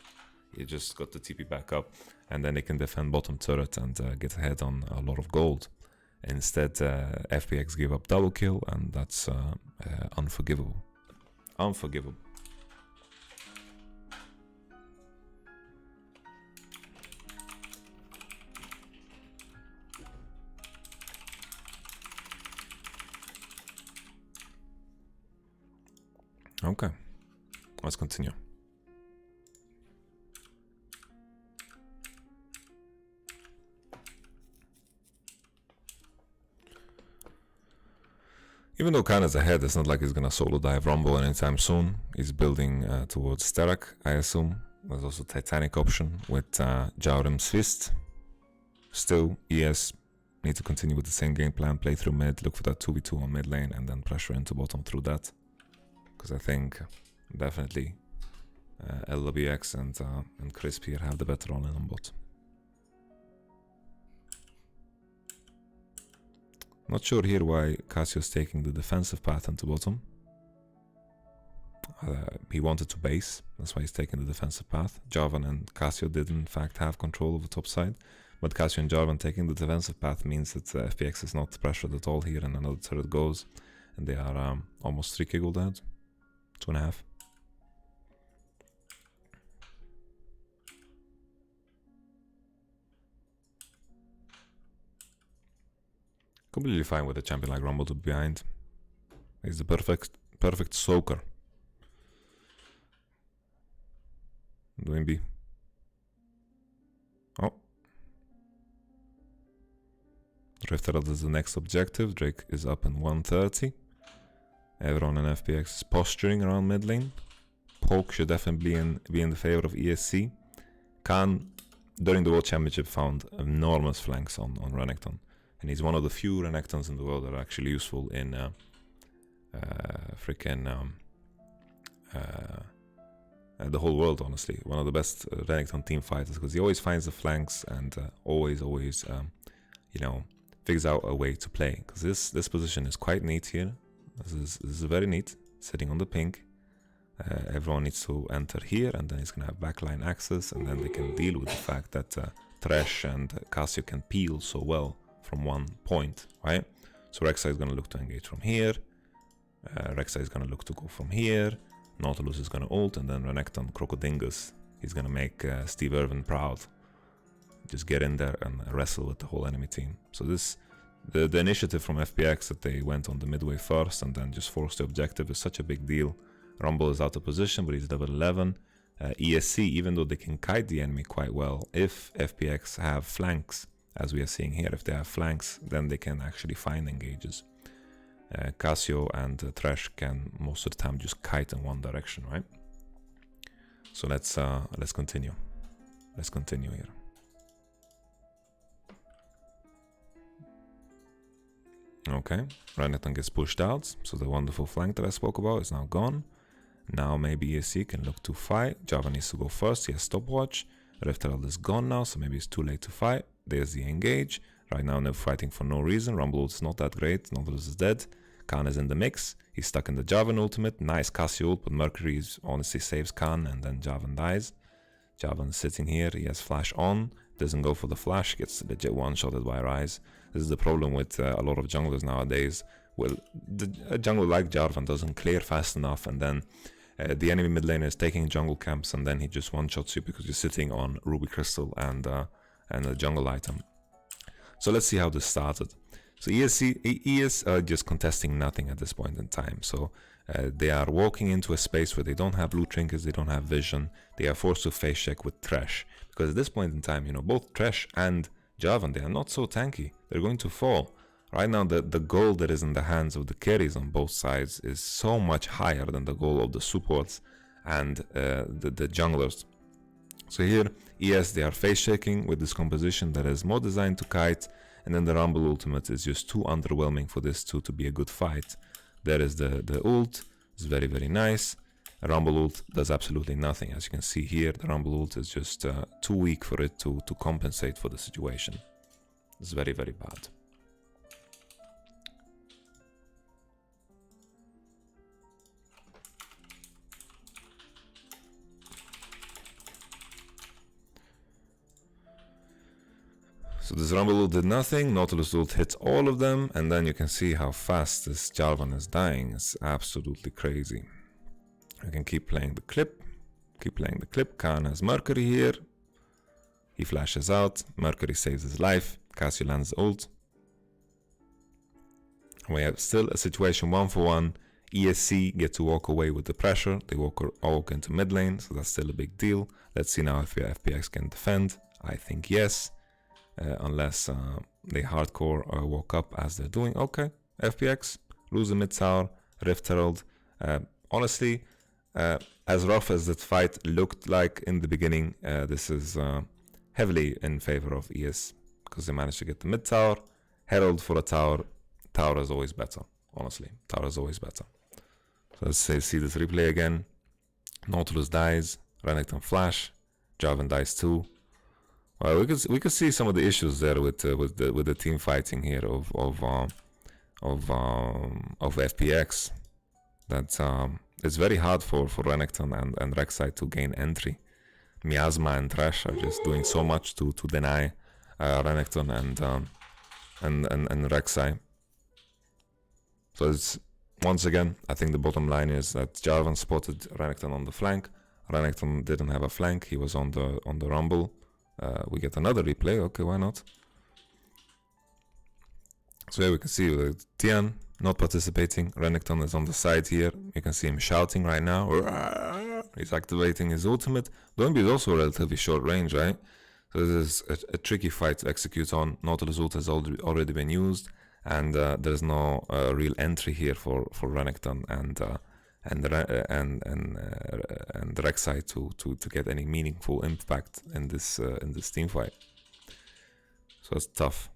He just got the TP back up, and then they can defend bottom turret and get ahead on a lot of gold. Instead, FPX gave up double kill, and that's unforgivable. Unforgivable. Okay, let's continue. Even though Khan is ahead, it's not like he's gonna solo dive Rumble anytime soon. He's building towards Sterak, I assume. There's also Titanic option with Jaurim's Fist. still, ES need to continue with the same game plan, play through mid, look for that 2v2 on mid lane, and then pressure into bottom through that. Because I think definitely LWX and Crisp here have the better all-in on bot. Not sure here why Cassio's taking the defensive path into bottom. He wanted to base, that's why he's taking the defensive path. Jarvan and Cassio did in fact have control of the top side, but Cassio and Jarvan taking the defensive path means that FPX is not pressured at all here, and another turret goes, and they are almost 3k gold ahead, 2.5. Completely fine with a champion like Rumble to be behind. He's the perfect soaker. Doing B. Oh. Rift Herald is the next objective. Drake is up in 130. Everyone in FPX is posturing around mid lane. Poke should definitely be in the favor of ESC. Khan, during the World Championship, found enormous flanks on Renekton. And he's one of the few Renektons in the world that are actually useful in the whole world, honestly. One of the best Renekton team fighters, because he always finds the flanks and always you know, figures out a way to play. Because this position is quite neat here. This is very neat, sitting on the pink. Everyone needs to enter here, and then he's gonna have backline access, and then they can deal with the fact that Thresh and Cassio can peel so well from one point, right? So Rek'Sai is gonna look to engage from here. Rek'Sai is gonna look to go from here. Nautilus is gonna ult, and then Renekton, Crocodingus, he's gonna make Steve Irwin proud. Just get in there and wrestle with the whole enemy team. So the initiative from FPX that they went on the midway first and then just forced the objective is such a big deal. Rumble is out of position, but he's level 11. ESC, even though they can kite the enemy quite well, if FPX have flanks, as we are seeing here, if they have flanks, then they can actually find engages. Cassio and Thresh can most of the time just kite in one direction, right? So let's continue. Let's continue here. Okay, Renekton gets pushed out, so the wonderful flank that I spoke about is now gone. Now maybe ESC can look to fight. Jarvan needs to go first, he has stopwatch. Rift Herald is gone now, so maybe it's too late to fight. There's the engage. Right now they're fighting for no reason. Rumble is not that great, Nautilus is dead. Khan is in the mix, he's stuck in the Jarvan ultimate. Nice Cassio ult, but Mercury honestly saves Khan, and then Jarvan dies. Jarvan is sitting here, he has flash on, doesn't go for the flash, gets legit one-shotted by Ryze. This is the problem with a lot of junglers nowadays. Well, a jungler like Jarvan doesn't clear fast enough, and then the enemy mid laner is taking jungle camps, and then he just one-shots you because you're sitting on Ruby Crystal and a jungle item. So let's see how this started. So ES are just contesting nothing at this point in time. So they are walking into a space where they don't have blue trinkets, they don't have vision. They are forced to face check with Thresh, because at this point in time, you know, both Thresh and Jarvan, they are not so tanky. They're going to fall. Right now, the goal that is in the hands of the carries on both sides is so much higher than the goal of the supports and the junglers. So here, ES, they are face shaking with this composition that is more designed to kite, and then the Rumble ultimate is just too underwhelming for this to be a good fight. There is the ult, it's very, very nice. A Rumble ult does absolutely nothing. As you can see here, the Rumble ult is just too weak for it to compensate for the situation. It's very, very bad. So this Rumble ult did nothing, Nautilus ult hits all of them, and then you can see how fast this Jarvan is dying. It's absolutely crazy. I can keep playing the clip. Khan has Mercury here. He flashes out. Mercury saves his life. Cassio lands ult. We have still a situation 1-for-1. ESC get to walk away with the pressure. They walk into mid lane, so that's still a big deal. Let's see now if FPX can defend. I think yes. Unless they hardcore walk up as they're doing. Okay, FPX lose the mid tower, Rift Herald. Honestly, as rough as that fight looked like in the beginning, this is heavily in favor of ES. because they managed to get the mid tower. Herald for a tower. Tower is always better, honestly. Tower is always better. So let's say, see this replay again. Nautilus dies. Renekton flash. Jarvan dies too. Well, we could see some of the issues there with the team fighting here of FPX. That it's very hard for Renekton and Rek'Sai to gain entry. Miasma and Thresh are just doing so much to deny Renekton and Rek'Sai. So it's, once again, I think the bottom line is that Jarvan spotted Renekton on the flank. Renekton didn't have a flank; he was on the rumble. We get another replay. Okay, why not? So here we can see Tian not participating. Renekton is on the side here. You can see him shouting right now. He's activating his ultimate. Doinby is also relatively short range, right? So this is a tricky fight to execute on. Nautilus ult has already been used, and there's no real entry here for Renekton and Rek'Sai to get any meaningful impact in this team fight. So it's tough,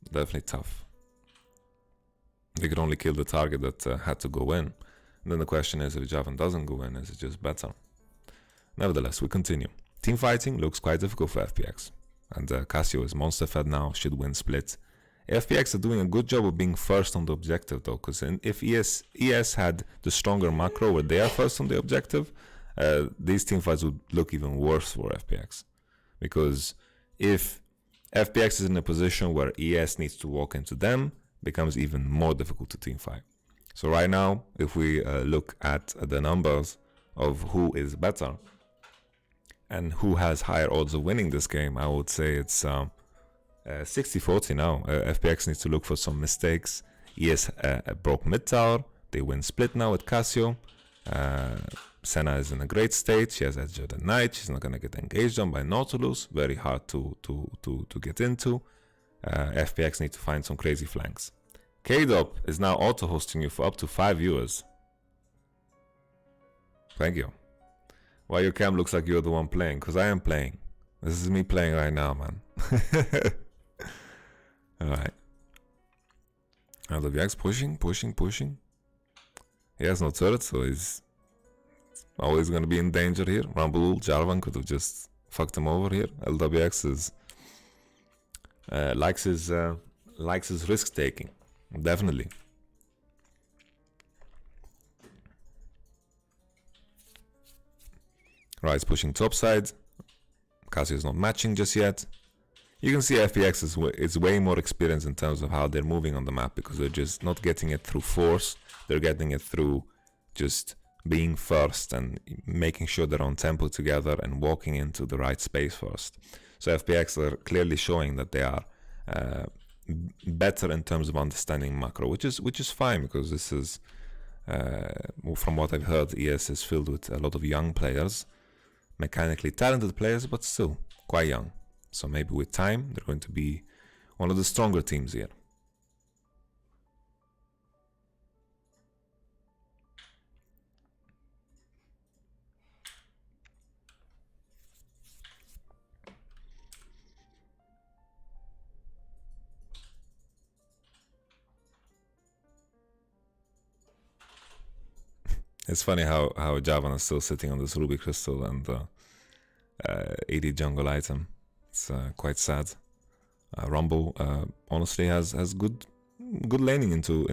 definitely tough. They could only kill the target that had to go in. And then the question is, if Jarvan doesn't go in, is it just better? Nevertheless, we continue. Team fighting looks quite difficult for FPX, and Cassio is monster fed now, should win split. FPX are doing a good job of being first on the objective though, because if ES had the stronger macro where they are first on the objective, these team fights would look even worse for FPX. Because if FPX is in a position where ES needs to walk into them, it becomes even more difficult to team fight. So right now, if we look at the numbers of who is better and who has higher odds of winning this game, I would say it's 60-40 now. FPX needs to look for some mistakes. ES broke mid tower. They win split now with Cassio. Senna is in a great state. She has Edge of the Night. She's not going to get engaged on by Nautilus. Very hard to get into. FPX need to find some crazy flanks. KDOP is now auto-hosting you for up to 5 viewers. Thank you. Why your cam looks like you're the one playing? Because I am playing. This is me playing right now, man. Alright. LWX pushing. He has no turret, so he's always going to be in danger here. Rumble Jarvan could have just fucked him over here. LWX is likes his risk taking, definitely. Right, he's pushing top side. Cassio is not matching just yet. You can see FPX is way more experienced in terms of how they're moving on the map, because they're just not getting it through force. They're getting it through just being first and making sure they're on tempo together and walking into the right space first. So FPX are clearly showing that they are better in terms of understanding macro, which is fine, because this is from what I've heard, ES is filled with a lot of young players, mechanically talented players, but still quite young. So maybe with time they're going to be one of the stronger teams here. It's funny how Jarvan is still sitting on this Ruby Crystal and 80 jungle item. It's quite sad. Rumble honestly has good laning into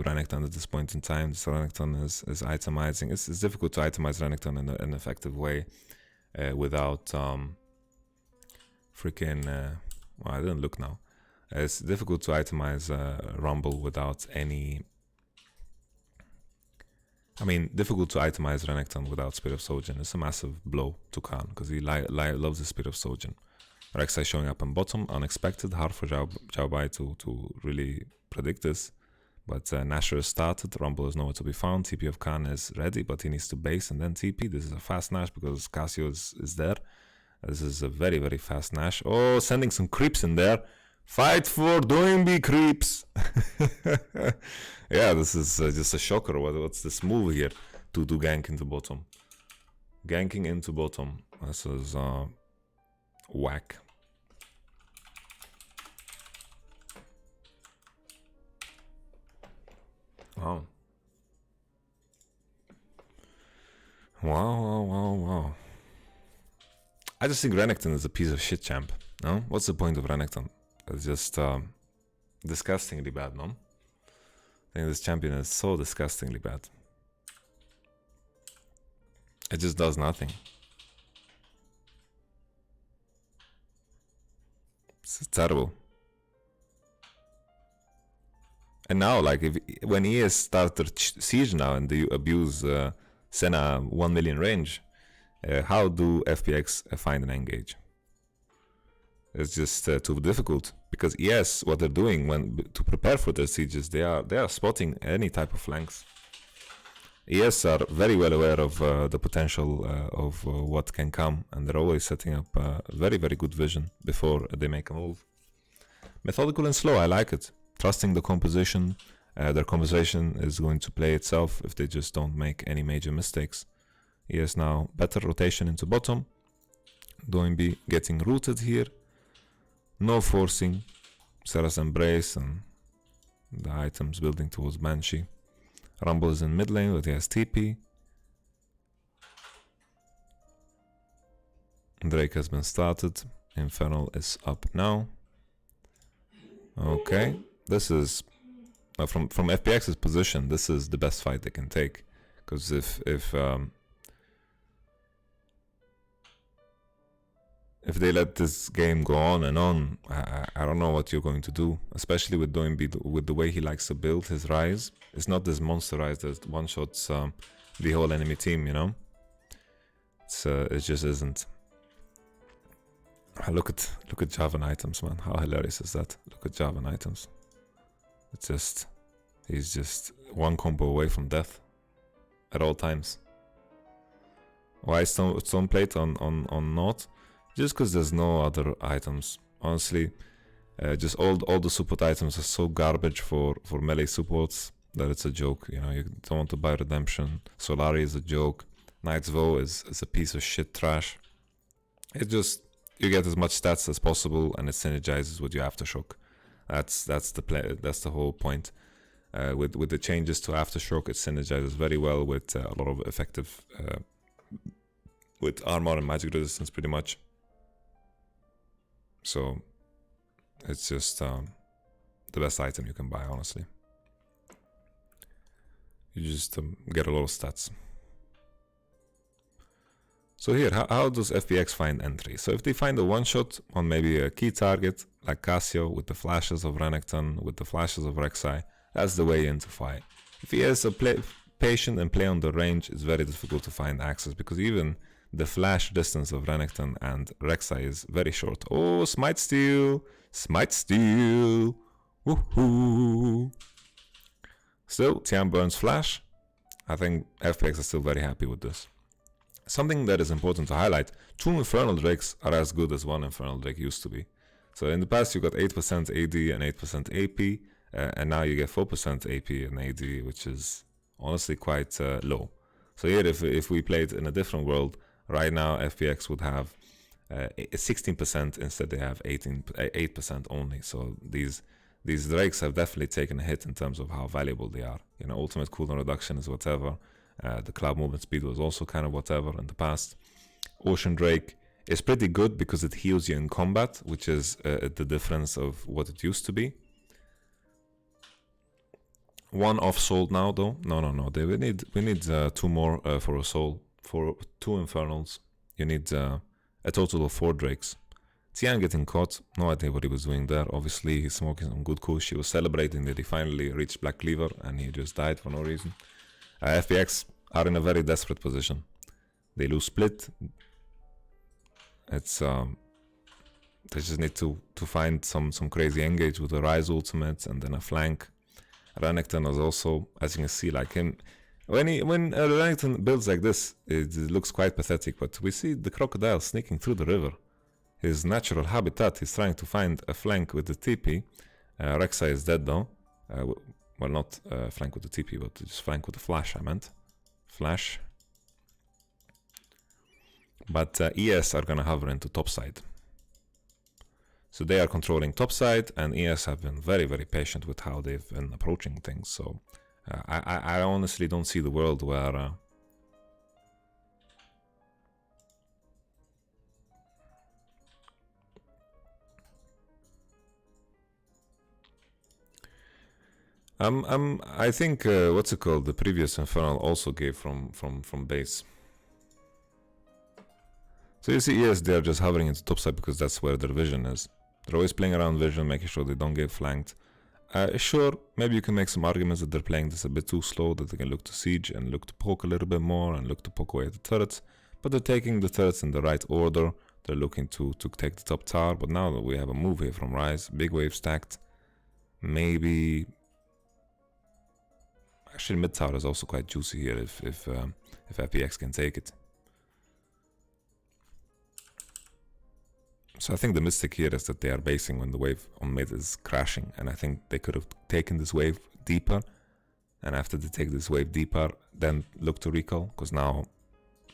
Renekton at this point in time. So Renekton is itemizing. It's difficult to itemize Renekton in an effective way without freaking. Well, I didn't look now. It's difficult to itemize Rumble without any. I mean, difficult to itemize Renekton without Spirit of Sojourn. It's a massive blow to Khan, because he loves the Spirit of Sojourn. Rek'Sai showing up on bottom, unexpected, hard for Zhao Bai to really predict this. But Nashor has started, Rumble is nowhere to be found, TP of Khan is ready, but he needs to base and then TP. This is a fast Nash because Cassio is there. This is a very, very fast Nash. Oh, sending some creeps in there. Fight for Doinby creeps. Yeah, this is just a shocker. What's this move here to do gank into bottom? Ganking into bottom. This is whack. Wow. Wow. I just think Renekton is a piece of shit champ. No? What's the point of Renekton? It's just disgustingly bad, no? I think this champion is so disgustingly bad. It just does nothing. It's terrible. And now, like, when ES started Siege now and they abuse Senna 1 million range, how do FPX find and engage? It's just too difficult, because ES, what they're doing to prepare for their sieges, they are spotting any type of flanks. ES are very well aware of the potential of what can come, and they're always setting up very good vision before they make a move. Methodical and slow, I like it. Trusting the composition, their composition is going to play itself if they just don't make any major mistakes. ES now better rotation into bottom. Doinb getting rooted here. No forcing. Sarah's Embrace and the items building towards Banshee. Rumble is in mid lane, but he has TP. Drake has been started. Infernal is up now. Okay, this is from FPX's position. This is the best fight they can take, because if they let this game go on and on, I don't know what you're going to do, especially with Doinb, with the way he likes to build his Rise. It's not this monster Rise that one-shots the whole enemy team, you know? It just isn't. Look at Javan items, man. How hilarious is that? Look at Javan items. It's just, he's just one combo away from death at all times. Why stone plate on Not? Just because there's no other items. Honestly, just all the support items are so garbage for melee supports that it's a joke. You know, you don't want to buy Redemption. Solari is a joke. Knight's Vow is a piece of shit trash. It just, you get as much stats as possible, and it synergizes with your Aftershock. That's the play. That's the whole point. With the changes to Aftershock, it synergizes very well with a lot of effective with armor and magic resistance, pretty much. So it's just the best item you can buy, honestly. You just get a lot of stats. So here, how does FPX find entry? So if they find a one-shot on maybe a key target, like Cassio, with the flashes of Renekton, with the flashes of Rek'Sai, that's the way in to fight. If he has a patient and play on the range, it's very difficult to find access, because even the flash distance of Renekton and Rek'Sai is very short. Oh, Smite Steal! Smite Steal! Woohoo! Still, Tian burns flash. I think FPX is still very happy with this. Something that is important to highlight, 2 Infernal Drakes are as good as 1 Infernal Drake used to be. So in the past you got 8% AD and 8% AP, and now you get 4% AP and AD, which is honestly quite low. So here, if we played in a different world, right now FPX would have 16%, instead they have 8% only. So these Drakes have definitely taken a hit in terms of how valuable they are. You know, ultimate cooldown reduction is whatever. The cloud movement speed was also kind of whatever in the past. Ocean Drake is pretty good because it heals you in combat, which is the difference of what it used to be. 1 off soul now though. No. We need 2 more for a soul. For 2 Infernals, you need a total of 4 Drakes. Tian getting caught, no idea what he was doing there. Obviously he's smoking some good kush. He was celebrating that he finally reached Black Cleaver, and he just died for no reason. FPX are in a very desperate position. They lose split. It's they just need to find some crazy engage with a Rise ultimate and then a flank. Renekton is also, as you can see, like him. When Renekton builds like this, it looks quite pathetic. But we see the crocodile sneaking through the river. His natural habitat. He's trying to find a flank with the TP. Rek'Sai is dead though. Well, not flank with the TP, but just flank with the flash, I meant. Flash. But ES are gonna hover into topside. So they are controlling topside, and ES have been very patient with how they've been approaching things. So I honestly don't see the world where I think what's it called? The previous Infernal also gave from base. So you see, yes, they're just hovering into topside because that's where their vision is. They're always playing around vision, making sure they don't get flanked. Sure, maybe you can make some arguments that they're playing this a bit too slow, that they can look to siege and look to poke a little bit more and look to poke away at the turrets. But they're taking the turrets in the right order. They're looking to take the top tower. But now that we have a move here from Rise, big wave stacked, maybe... Actually, mid tower is also quite juicy here if FPX can take it. So I think the mistake here is that they are basing when the wave on mid is crashing, and I think they could have taken this wave deeper, and after they take this wave deeper, then look to recall, because now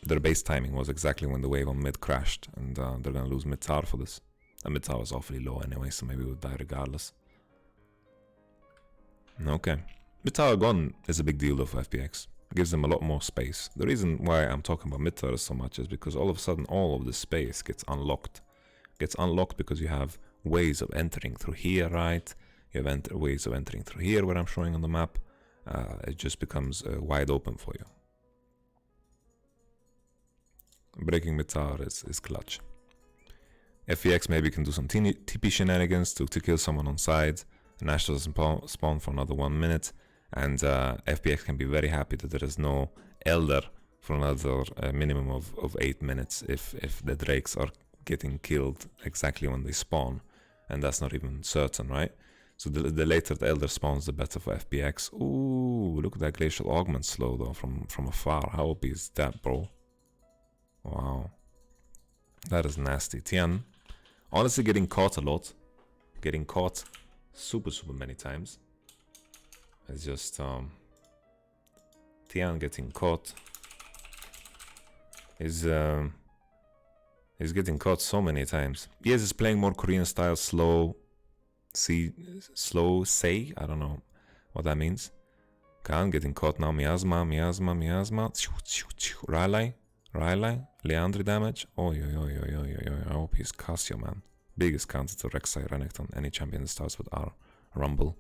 their base timing was exactly when the wave on mid crashed, and they're gonna lose mid tower for this. And mid tower is awfully low anyway, so maybe we'll die regardless. Okay. Mid tower gone is a big deal though for FPX. It gives them a lot more space. The reason why I'm talking about mid tower so much is because all of a sudden all of this space gets unlocked. Gets unlocked because you have ways of entering through here, right? You have ways of entering through here where I'm showing on the map. It just becomes wide open for you. Breaking mid tower is clutch. FPX maybe can do some TP shenanigans to kill someone on side. Nash doesn't spawn for another 1 minute. And FPX can be very happy that there is no Elder for another minimum of 8 minutes if the Drakes are getting killed exactly when they spawn, and that's not even certain, right? So the later the Elder spawns, the better for FPX. Ooh, look at that Glacial Augment slow though from afar. How OP is that, bro? Wow, that is nasty. Tian, honestly, getting caught a lot, getting caught super many times. It's just Tian getting caught is he's getting caught so many times. Yes, he's playing more Korean style, slow say. I don't know what that means. Khan getting caught now. Miasma. Riley. Leandri damage. Oh, I hope he's Casio, man. Biggest counter to Rek'Sai Renekton. Any champion that starts with R. Rumble.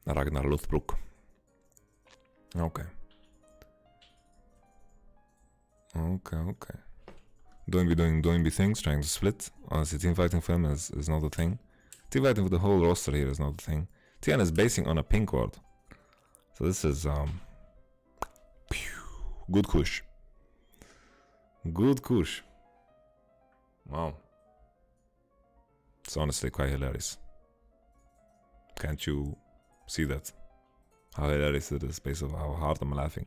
Ragnar Lothbrok. Okay. Doing things, trying to split. Honestly, teamfighting for him is not a thing. Teamfighting with the whole roster here is not a thing. Tian is basing on a pink ward. So this is good kush. Good kush. Wow. It's honestly quite hilarious. Can't you see that? How hilarious it is based on how hard I'm laughing.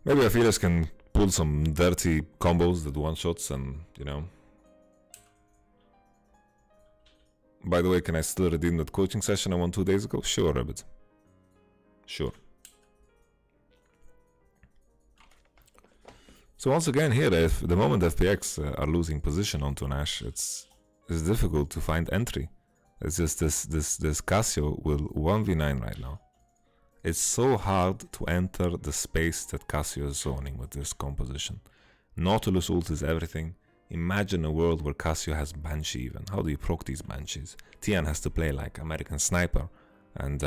Maybe Afilas can pull some dirty combos that one-shots and, you know. By the way, can I still redeem that coaching session I won 2 days ago? Sure, Rabbit. Sure. So once again here, if the moment FPX are losing position onto Nash, it's difficult to find entry. It's just this Casio will 1v9 right now. It's so hard to enter the space that Casio is zoning with this composition. Nautilus ult is everything. Imagine a world where Casio has Banshee even. How do you proc these Banshees? Tian has to play like American Sniper and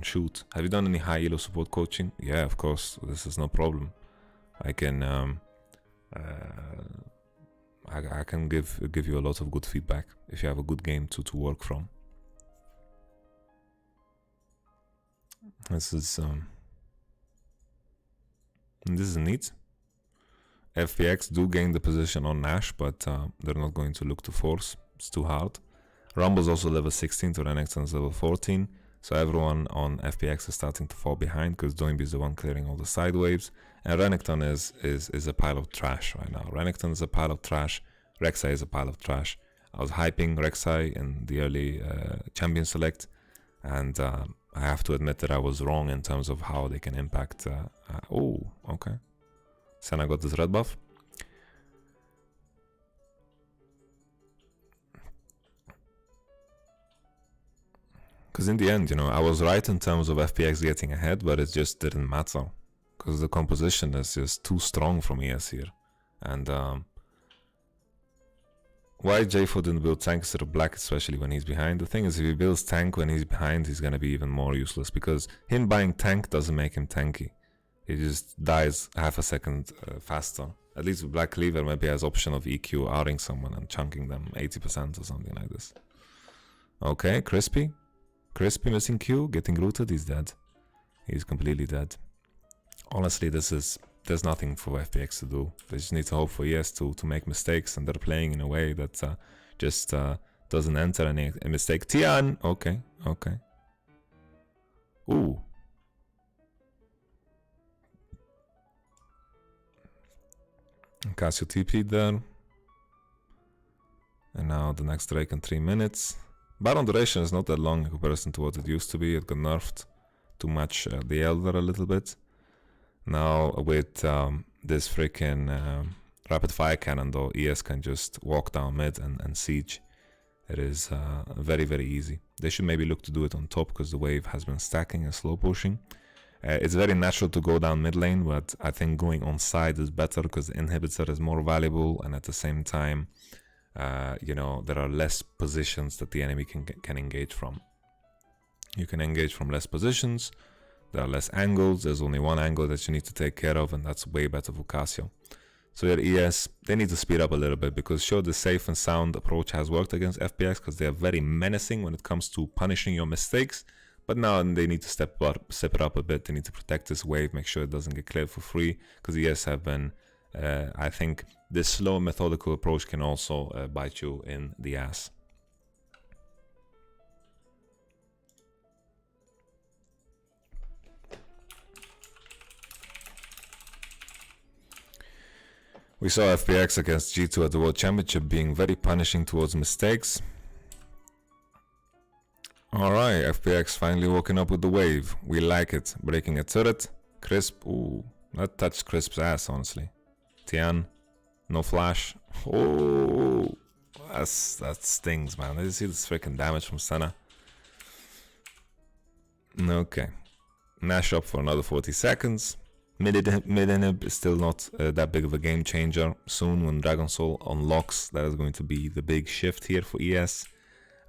shoot. Have you done any high elo support coaching? Yeah, of course. This is no problem. I can I can give you a lot of good feedback if you have a good game to work from. This is neat. FPX do gain the position on Nash, but they're not going to look to force. It's too hard. Rumble's also level 16 to Renekton's level 14, so everyone on FPX is starting to fall behind because Doinby is the one clearing all the side waves, and Renekton is a pile of trash right now. Renekton is a pile of trash. Rek'Sai is a pile of trash. I was hyping Rek'Sai in the early champion select, and I have to admit that I was wrong in terms of how they can impact. Oh, okay. Senna got this red buff. Because in the end, you know, I was right in terms of FPX getting ahead, but it just didn't matter. Because the composition is just too strong from ES here. And why J4 didn't build tank instead of black, especially when he's behind? The thing is, if he builds tank when he's behind, he's going to be even more useless. Because him buying tank doesn't make him tanky. He just dies half a second faster. At least with Black Cleaver maybe has option of EQ outing someone and chunking them 80% or something like this. Okay, Crispy. Crispy missing Q, getting rooted, he's dead. He's completely dead. Honestly, there's nothing for FPX to do. They just need to hope for ES to make mistakes, and they're playing in a way that just doesn't enter any mistake. Tian! Okay, okay. Ooh. Casio TP'd there. And now the next Drake in 3 minutes. Baron duration is not that long in comparison to what it used to be. It got nerfed to match the Elder a little bit. Now with this freaking rapid fire cannon though, ES can just walk down mid and siege. It is very, very easy. They should maybe look to do it on top because the wave has been stacking and slow pushing. It's very natural to go down mid lane, but I think going on side is better because the inhibitor is more valuable, and at the same time, you know, there are less positions that the enemy can engage from. You can engage from less positions, there are less angles, there's only one angle that you need to take care of, and that's way better for Casio. So your ES, they need to speed up a little bit, because sure, the safe and sound approach has worked against FPX because they are very menacing when it comes to punishing your mistakes. But now they need to step it up a bit. They need to protect this wave, make sure it doesn't get cleared for free. Because ES have been, I think, this slow methodical approach can also bite you in the ass. We saw FPX against G2 at the World Championship being very punishing towards mistakes. Alright, FPX finally woken up with the wave. We like it. Breaking a turret. Crisp. Ooh, that touched Crisp's ass, honestly. Tian. No flash. Oh, that stings, man. Did you see this freaking damage from Senna? Okay. Nash up for another 40 seconds. Mid inhib is still not that big of a game changer. Soon, when Dragon Soul unlocks, that is going to be the big shift here for ES.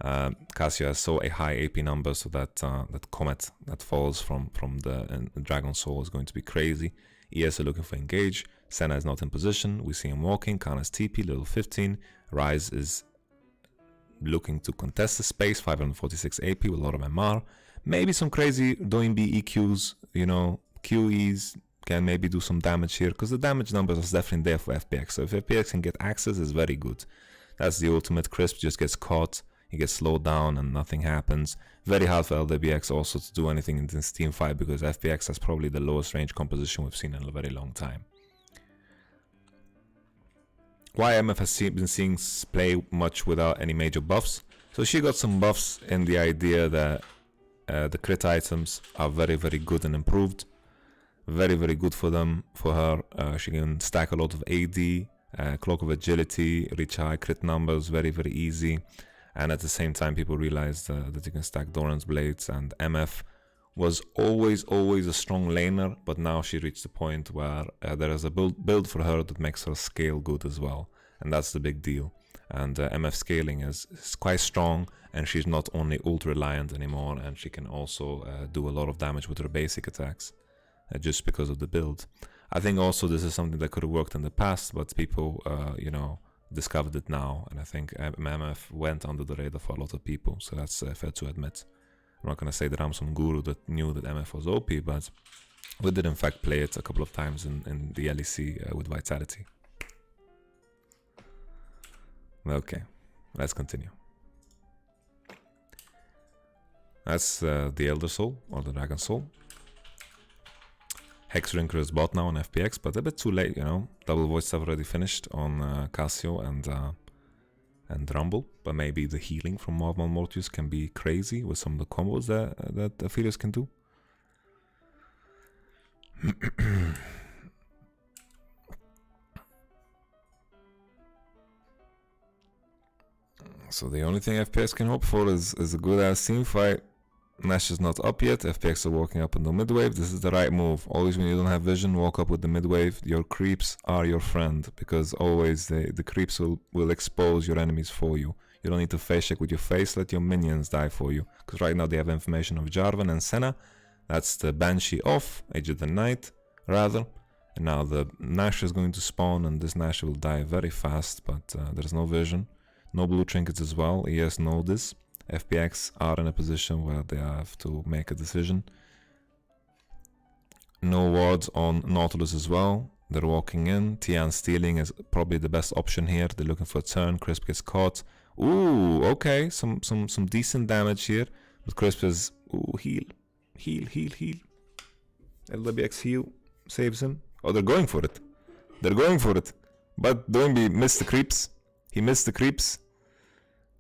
Casio has so a high AP number, so that that comet that falls from the Dragon Soul is going to be crazy. ES are looking for engage. Senna is not in position. We see him walking. Khan is TP, level 15. Ryze is looking to contest the space, 546 AP with a lot of MR. Maybe some crazy Doinb EQs, you know, QEs can maybe do some damage here, because the damage numbers are definitely there for FPX. So if FPX can get access, it's very good. That's the ultimate. Crisp just gets caught. He gets slowed down and nothing happens. Very hard for LWX also to do anything in this team fight, because FPX has probably the lowest range composition we've seen in a very long time. YMF has been seeing play much without any major buffs. So she got some buffs in the idea that the crit items are very, very good and improved. Very, very good for her. She can stack a lot of AD, Cloak of Agility, reach high crit numbers, very, very easy. And at the same time, people realized that you can stack Doran's Blades, and MF was always a strong laner, but now she reached the point where there is a build for her that makes her scale good as well, and that's the big deal. And MF scaling is quite strong, and she's not only ult reliant anymore, and she can also do a lot of damage with her basic attacks, just because of the build. I think also this is something that could have worked in the past, but people, you know, discovered it now, and I think MF went under the radar for a lot of people, so that's fair to admit. I'm not going to say that I'm some guru that knew that MF was OP, but we did in fact play it a couple of times in the LEC with Vitality. Okay, let's continue. That's the Elder Soul, or the Dragon Soul. Hexdrinker is bot now on FPX, but a bit too late, you know. Double Void stuff already finished on Casio and Rumble, but maybe the healing from Morval Mortius can be crazy with some of the combos that Aphelios can do. So the only thing FPS can hope for is a good ass team fight. Nash is not up yet. FPX are walking up on the mid wave. This is the right move. Always when you don't have vision, walk up with the mid wave. Your creeps are your friend, because always the creeps will expose your enemies for you. You don't need to face check with your face. Let your minions die for you, because right now they have information of Jarvan and Senna. That's the Banshee off, Age of the Night, rather. And now the Nash is going to spawn, and this Nash will die very fast, but there's no vision. No blue trinkets as well. ES know this. FPX are in a position where they have to make a decision. No wards on Nautilus as well. They're walking in. Tian stealing is probably the best option here. They're looking for a turn. Crisp gets caught. Ooh, okay. Some decent damage here. But Crisp is... Ooh, heal. Heal. LWX heal. Saves him. Oh, they're going for it. But Doinby missed the creeps. He missed the creeps.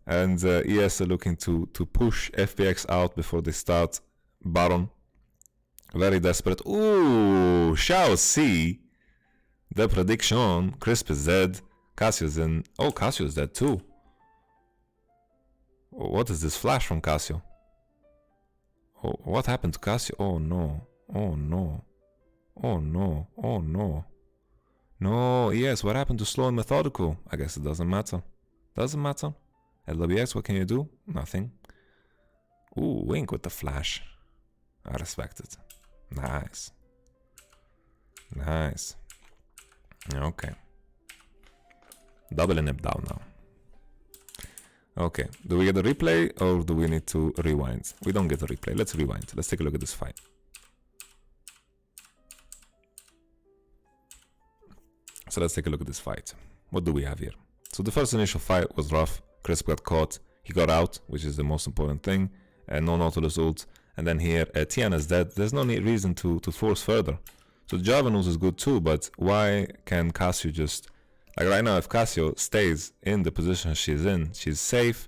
And ES are looking to push FPX out before they start Baron. Very desperate. Ooh, shall see. The prediction. Crisp is dead. Cassio's in. Oh, Cassio is dead too. Oh, what is this flash from Cassio? Oh, what happened to Cassio? Oh no. No, yes, what happened to slow and methodical? I guess it doesn't matter. LWX, what can you do? Nothing. Ooh, Wink with the flash. I respect it. Nice. Okay. Double nip down now. Okay, do we get a replay or do we need to rewind? We don't get a replay. Let's rewind. Let's take a look at this fight. So let's take a look at this fight. What do we have here? So the first initial fight was rough. Crisp got caught. He got out, which is the most important thing. No Nautilus ult. And then here, Tiana is dead. There's no reason to force further. So the Jarvan ult is good too, but why can Cassio just... Like right now, if Cassio stays in the position she's in, she's safe.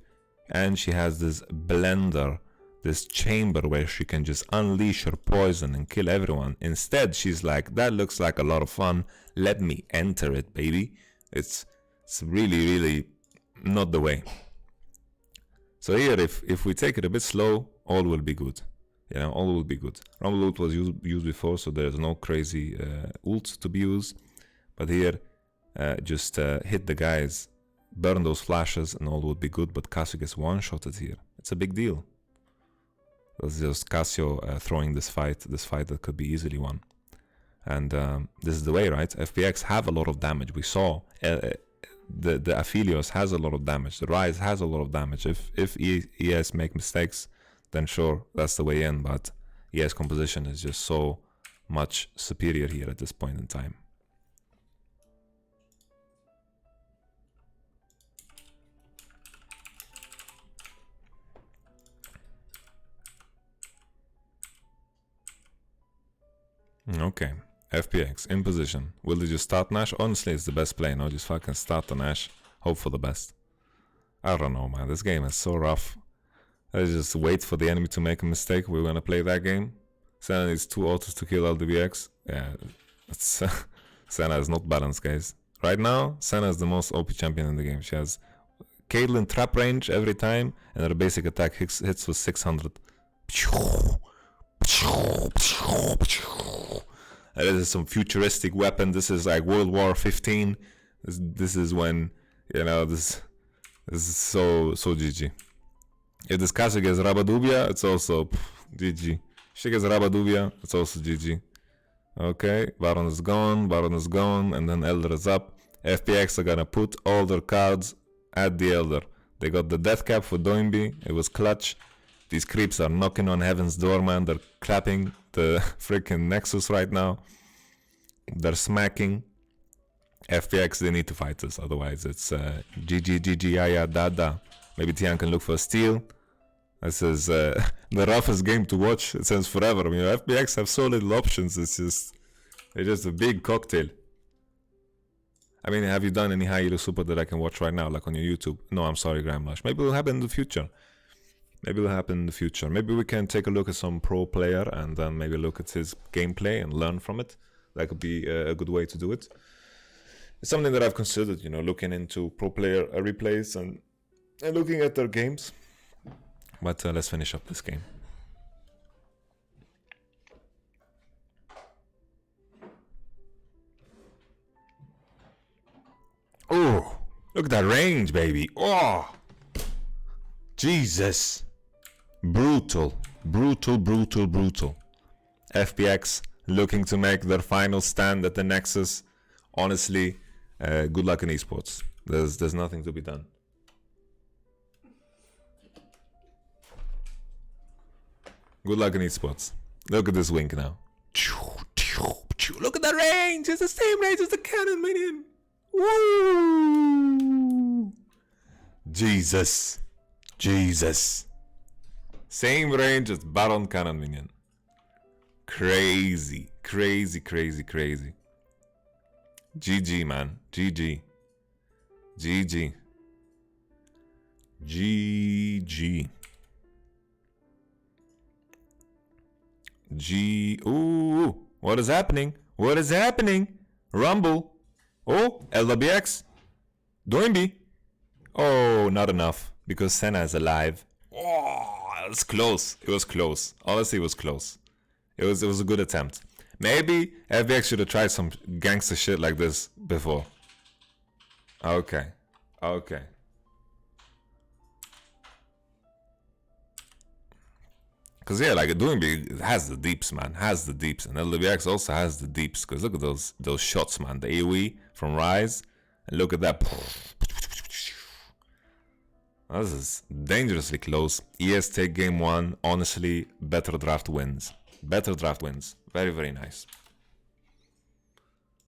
And she has this blender, this chamber where she can just unleash her poison and kill everyone. Instead, she's like, that looks like a lot of fun. Let me enter it, baby. It's really not the way. So here, if we take it a bit slow, all will be good. You know, all will be good. Rumble ult was used before, so there's no crazy ult to be used. But here, just hit the guys, burn those flashes, and all would be good. But Cassio gets one-shotted here. It's a big deal. That's just Cassio throwing this fight that could be easily won. And this is the way, right? FPX have a lot of damage. We saw the Aphelios has a lot of damage. The Rise has a lot of damage. If ES make mistakes, then sure, that's the way in. But ES composition is just so much superior here at this point in time. Okay, FPX in position. Will they just start Nash? Honestly, it's the best play. No, just fucking start the Nash. Hope for the best. I don't know, man. This game is so rough. Let's just wait for the enemy to make a mistake. We're gonna play that game. Senna needs 2 autos to kill LWX. Yeah, it's Senna is not balanced, guys. Right now, Senna is the most OP champion in the game. She has Caitlyn trap range every time, and her basic attack hits with 600. This is some futuristic weapon. This is like World War 15. This is when, you know, this is so GG. If this Cassio gets Rabadubia, it's also GG. She gets Rabadubia, it's also GG. Okay, Baron is gone, and then Elder is up. FPX are gonna put all their cards at the Elder. They got the death cap for Doinby. It was clutch. These creeps are knocking on heaven's door, man. They're clapping the freaking Nexus right now. They're smacking. FPX, they need to fight this. Otherwise, it's GG, yeah, da. Maybe Tian can look for a steal. This is the roughest game to watch since forever. I mean, FPX have so little options. It's just a big cocktail. I mean, have you done any high elo super that I can watch right now, like on your YouTube? No, I'm sorry, Gramlush. Maybe it'll happen in the future. Maybe we can take a look at some pro player and then maybe look at his gameplay and learn from it. That could be a good way to do it. It's something that I've considered, you know, looking into pro player replays and looking at their games. But let's finish up this game. Look at that range, baby. Oh, Jesus. Brutal. Brutal, brutal, brutal. FPX looking to make their final stand at the Nexus. Honestly, good luck in esports. There's nothing to be done. Good luck in esports. Look at this wink now. Look at the range. It's the same range as the cannon minion. Woo! Jesus. Jesus. Same range as Baron Cannon minion. Crazy. Crazy, crazy, crazy. GG, man. GG. GG. GG. Ooh, what is happening? What is happening? Rumble. Oh, LWX. Doimbi. Oh, not enough because Senna is alive. Oh, it was close. It was close. Honestly, it was close. It was a good attempt. Maybe FPX should have tried some gangster shit like this before. Okay. Okay. Cause yeah, like Doimbi has the deeps, man. Has the deeps, and LWX also has the deeps. Cause look at those shots, man. The AoE from Rise, and look at that. This is dangerously close. ES take game one. Honestly, better draft wins. Better draft wins. Very, very nice.